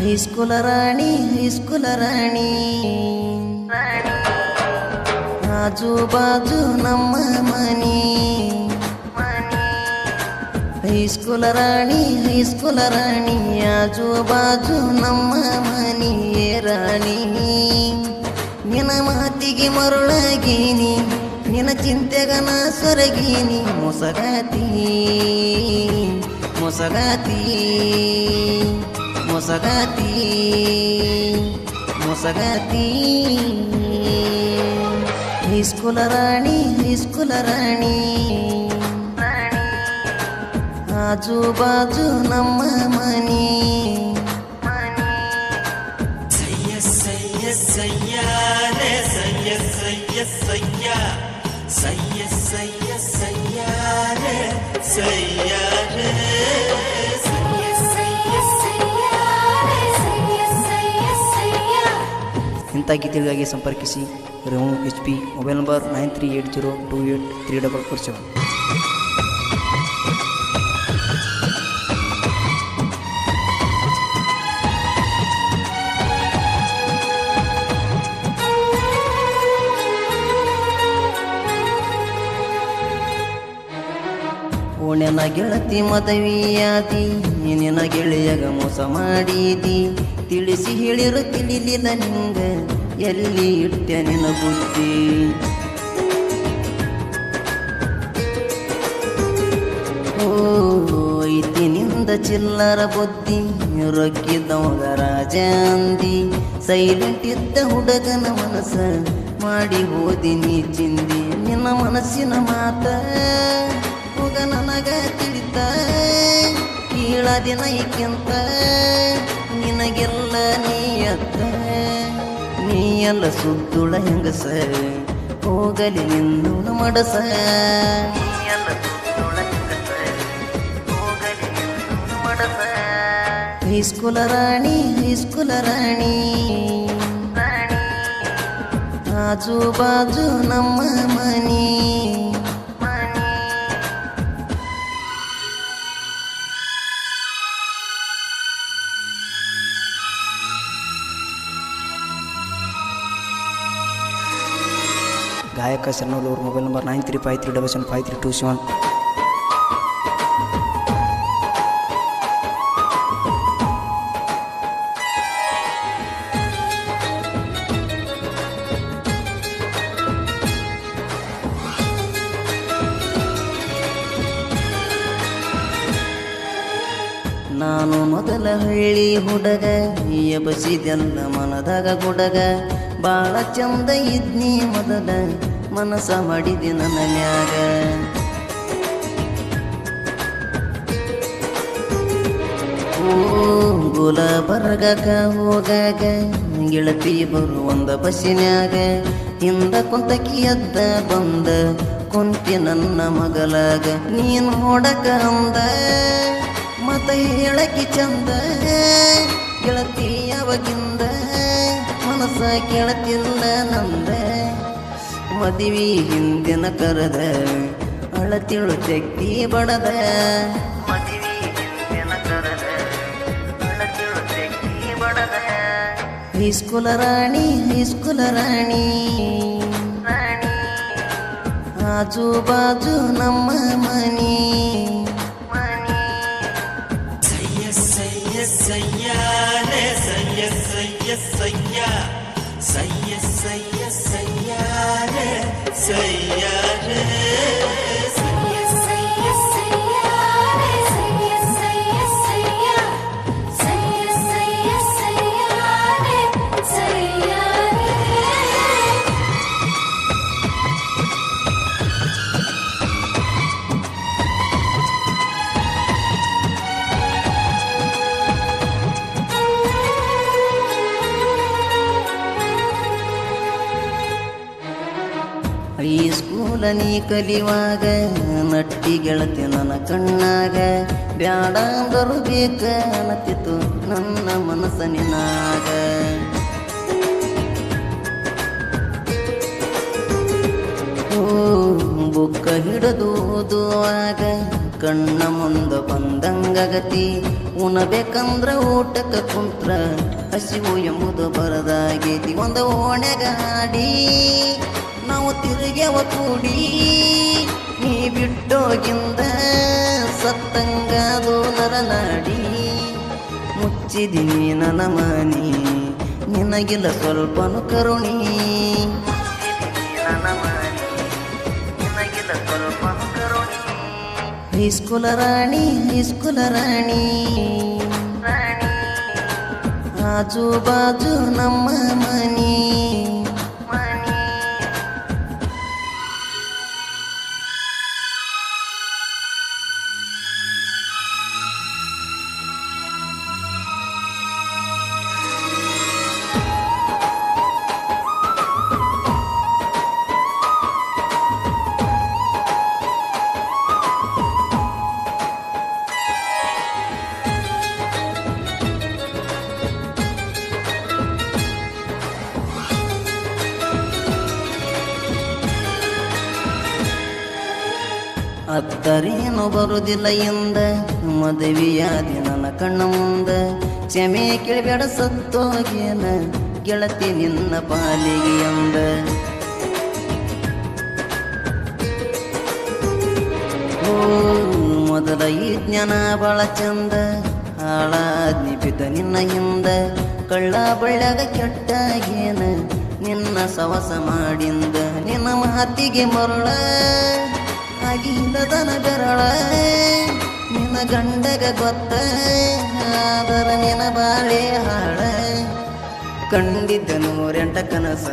ಹೈಸ್ಕೂಲ ರಾಣಿ ಆಜು ಬಾಜು ನಮ್ಮ ಮನಿ ಹೈಸ್ಕೂಲ ರಾಣಿ ಆಜು ಬಾಜು ನಮ್ಮ ಮನಿಯೇ ರಾಣಿ ನಿನ ಮಾತಿಗೆ ಮರುಳಾಗೀನಿ ನಿನ ಚಿಂತೆಗನ ಸೊರಗೀನಿ ಮೊಸಗಾತಿ ಹೈಸ್ಕೂಲ ರಾಣಿ ಆಜು ಬಾಜು ನಮ್ಮ ಮನಿ ಇಂಥ ಗೀತೆಗಳಿಗಾಗಿ ಸಂಪರ್ಕಿಸಿ ರೇಣು HP ಮೊಬೈಲ್ ನಂಬರ್ 9380283447. ಓಣ್ಯನ ಗೆಳತಿ ಮದವಿಯಾದಿ ನಿನ್ನ ಗೆಳೆಯಗ ಮೋಸ ಮಾಡಿದಿ ತಿಳಿಸಿ ಹೇಳಿರು ತಿಳಿಲಿಲ್ಲ ನಿಂಗ ಎಲ್ಲಿ ಇಟ್ಟೆ ನಿನ್ನ ಬುದ್ಧಿ ಐತಿನಿಂದ ಚಿಲ್ಲರ ಬುದ್ಧಿ ರೊಕ್ಕಿದ್ದವಗ ರಾಜ ಅಂದಿ ಸೈಲೆಂಟ್ ಇದ್ದ ಹುಡುಗನ ಮನಸ್ಸ ಮಾಡಿ ಹೋದಿ ನೀ ಚಿಂದಿ ನಿನ್ನ ಮನಸ್ಸಿನ ಮಾತ ಹೋಗ ನನಗ ತಿಳಿತ ಕೀಳದಿನ ಈಕ್ಕಿಂತ ನಿನಗೆಲ್ಲ ನೀಯಲ್ಲ ಸುದ್ದುಳ ಹೆಂಗಸ ಹೋಗಲಿ ನಿನ್ನ ಮಡಸ ಹೈಸ್ಕೂಲ ರಾಣಿ ಆಜು ಬಾಜು ನಮ್ಮ ಮನಿ ಗಾಯಕ ಶರಣೂರು ಮೊಬೈಲ್ ನಂಬರ್ 9353775327. ನಾನು ಮೊದಲ ಹಳ್ಳಿ ಹುಡುಗ ಎಬಸಿದೆಲ್ಲ ಮನದಾಗ ಗುಡಗ ಬಾಳ ಚಂದ ಇದ್ನಿ ಮೊದಲ ಮನಸ ಮಾಡಿದೆ ನನ್ನ ಮ್ಯಾಗ ಗುಲಬರ್ಗಕ ಹೋಗಾಗ ಗೆಳತಿ ಬರುವಂದ ಬಸ್ಸಿನ್ಯಾಗ ಹಿಂದ ಕುಂತಕಿ ಎದ್ದ ಬಂದ ಕುಂತಿ ನನ್ನ ಮಗಲಾಗ ನೀನು ನೋಡಕ ಅಂದ ಮತ ಹೇಳಕಿ ಚಂದ ಗೆಳತಿ ಯಾವಾಗಿಂದ ಮನಸ ಕೇಳತಿಲ್ಲ ನಂದ ಮದುವೆ ಹಿಂದಿನ ಕರೆದ ಅಳತಿಳು ತೆಗ್ದಿ ಬಡದ ಮದುವೆ ಹಿಂದಿನ ಕರೆದ ಅಳತಿಳು ತೆಗ್ದಿ ಬಡದ ಹೈಸ್ಕೂಲ ರಾಣಿ ಆಜು ಬಾಜು ನಮ್ಮ ಮನಿ ಹೈಸ್ಕೂಲ ನೀ ಕಲಿವಾಗ ನಟ್ಟಿ ಗೆಳತಿ ನನ್ನ ಕಣ್ಣಾಗ ಬ್ಯಾಡ ಅಂದರು ಬೇಕ ಅನ್ನತಿತ್ತು ನನ್ನ ಮನಸ್ಸನಿನಾಗ ಬುಕ್ಕ ಹಿಡಿದು ಓದುವಾಗ ಕಣ್ಣ ಮುಂದ ಬಂದಂಗಗತಿ ಉಣಬೇಕಂದ್ರ ಊಟಕ್ಕೆ ಕುಂತ್ರ ಹಸಿವು ಎಂಬುದು ಬರದಾಗೈತಿ ಒಂದು ಓಣ್ಯಾಗ ಹಾಡಿ ನಾವು ತಿರುಗ್ಯವ ಕೂಡಿ ನೀ ಬಿಟ್ಟೋಗಿಂದ ಸತ್ತಂಗಾದು ನರನಾಡಿ ಮುಚ್ಚಿದೀನಿ ನನ್ನ ಮನಿ ನಿನಗಿಲ್ಲ ಸ್ವಲ್ಪನು ಕರುಣಿ ಹೈಸ್ಕೂಲ ರಾಣಿ ಹೈಸ್ಕೂಲ ರಾಣಿ ಆಜು ಬಾಜು ನಮ್ಮ ಮನಿ ಅತ್ತರೇನು ಬರುವುದಿಲ್ಲ ಎಂದ ಮದುವೆಯಾದಿ ನನ್ನ ಕಣ್ಣ ಮುಂದ ಕ್ಷಮೆ ಕೇಳಬೇಡ ಸತ್ತೋಗೇನ ಗೆಳತಿ ನಿನ್ನ ಪಾಲಿಗೆ ಎಂದ ಓ ಮೊದಲ ಈ ಜ್ಞಾನ ಬಹಳ ಚಂದ ಹಾಳಾದ್ನಿ ಬಿದ್ದ ನಿನ್ನ ಹಿಂದ ಕಳ್ಳ ಬಳ್ಳ್ಯಾಗ ಕೆಟ್ಟಾಗೇನ ನಿನ್ನ ಸವಸ ಮಾಡಿಂದ ನಿನ್ನ ಮಾತಿಗೆ ಮರಳ ಆಗಿಲ್ಲದನ ಬೆರಳ ನಿನ್ನ ಗಂಡಗ ಗೊತ್ತ ಆದರ ನಿನ್ನ ಬಾಳೆ ಹಾಳ ಕಂಡಿದ್ದ 108 ಕನಸ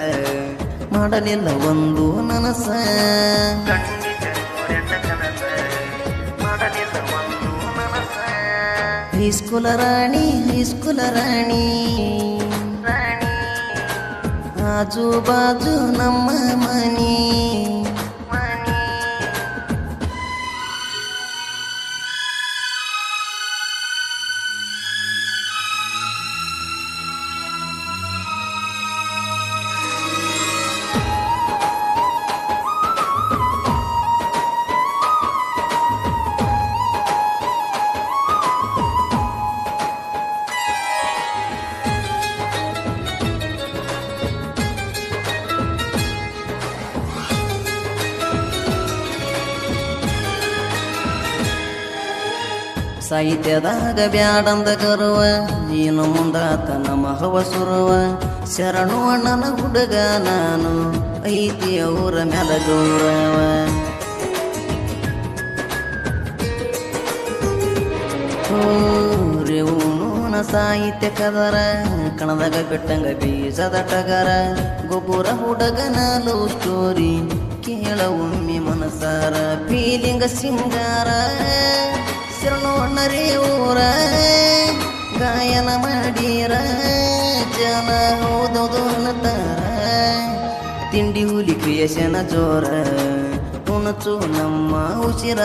ಮಾಡಲಿಲ್ಲ ಒಂದು ನನಸ ಹೈಸ್ಕೂಲ ರಾಣಿ ಹೈಸ್ಕೂಲ ರಾಣಿ ಆಜು ಬಾಜು ನಮ್ಮ ಮನಿ ಸಾಹಿತ್ಯದಾಗ ಬ್ಯಾಡಂದ ಗರ್ವ ನೀನು ಮುಂದಾತ ನಮ್ಮ ಹವಸುರುವ ಶರಣು ಅಣ್ಣನ ಹುಡುಗ ನಾನು ಐತಿ ಅವರ ಮ್ಯಾಲ ಗೌರವ ರೇವೂನ ಸಾಹಿತ್ಯ ಕದರ ಕಣದಾಗ ಬಿಟ್ಟಂಗ ಬೀಜದ ಟಗರ ಗೊಬ್ಬರ ಹುಡುಗನ ಲವ್ ಸ್ಟೋರಿ ಕೇಳ ಒಮ್ಮೆ ಮನಸಾರ ಫೀಲಿಂಗ ಸಿಂಗಾರ ಶರಣು ಅಣ್ಣರೇ ಊರ ಗಾಯನ ಮಾಡೀರ ಜನ ಓದೋದು ಅನ್ನತಾರ ತಿಂಡಿ ಹುಲಿ ಕ್ರಿಯೇಷನ ಜೋರ ಉಣಚು ನಮ್ಮ ಉಸಿರ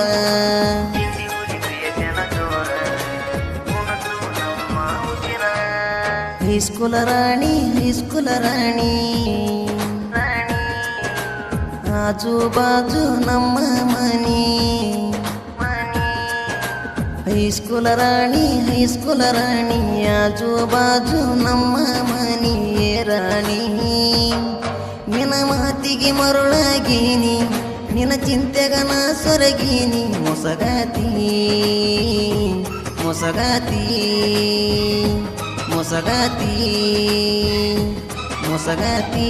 ಹೈಸ್ಕೂಲ ರಾಣಿ ಹೈಸ್ಕೂಲ ರಾಣಿ ಆಜು ಬಾಜು ನಮ್ಮ ಮನಿ ಹೈಸ್ಕೂಲ ರಾಣಿ ಆಜು ಬಾಜು ನಮ್ಮ ಮನಿಯೇ ರಾಣಿ ನಿನ್ನ ಮಾತಿಗೆ ಮರುಳಾಗೀನಿ ನಿನ್ನ ಚಿಂತೆಗ ನಾ ಸೊರಗೀನಿ ಮೊಸಗಾತಿ ಮೊಸಗಾತಿ ಮೊಸಗಾತಿ ಮೊಸಗಾತಿ